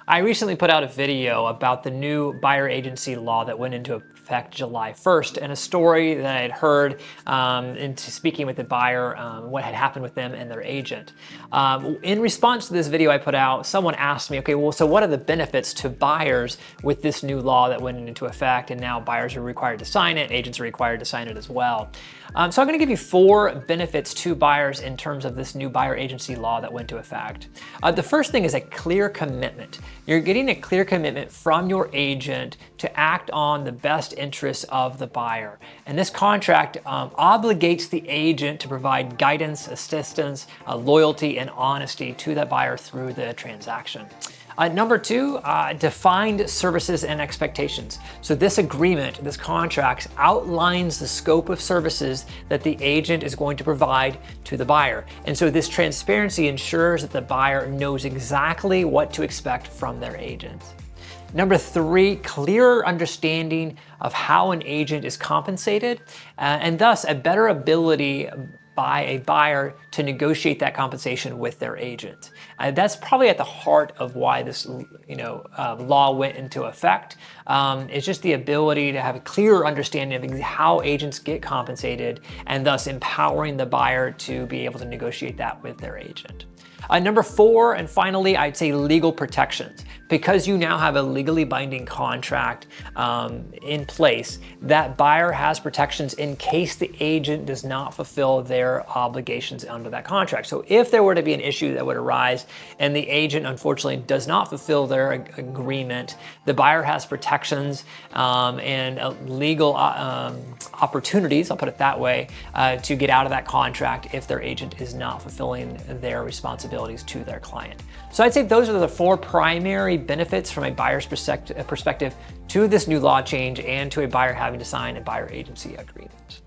I recently put out a video about the new buyer agency law that went into effect July 1st, and a story that I had heard into speaking with the buyer, what had happened with them and their agent. In response to this video I put out, someone asked me, okay, well, so what are the benefits to buyers with this new law that went into effect, and now buyers are required to sign it, agents are required to sign it as well. So I'm going to give you 4 benefits to buyers in terms of this new buyer agency law that went into effect. The first thing is a clear commitment. You're getting a clear commitment from your agent to act on the best interests of the buyer. And this contract obligates the agent to provide guidance, assistance, loyalty, and honesty to that buyer through the transaction. Number 2, defined services and expectations. So this agreement, this contract outlines the scope of services that the agent is going to provide to the buyer. And so this transparency ensures that the buyer knows exactly what to expect from their agent. Number 3, clearer understanding of how an agent is compensated, and thus a better ability by a buyer to negotiate that compensation with their agent. That's probably at the heart of why this law went into effect. It's just the ability to have a clearer understanding of how agents get compensated, and thus empowering the buyer to be able to negotiate that with their agent. Number 4, and finally, I'd say legal protections. Because you now have a legally binding contract in place, that buyer has protections in case the agent does not fulfill their obligations under that contract. So if there were to be an issue that would arise and the agent unfortunately does not fulfill their agreement, the buyer has protections and legal opportunities, I'll put it that way, to get out of that contract if their agent is not fulfilling their responsibilities to their client. So I'd say those are the 4 primary benefits from a buyer's perspective to this new law change and to a buyer having to sign a buyer agency agreement.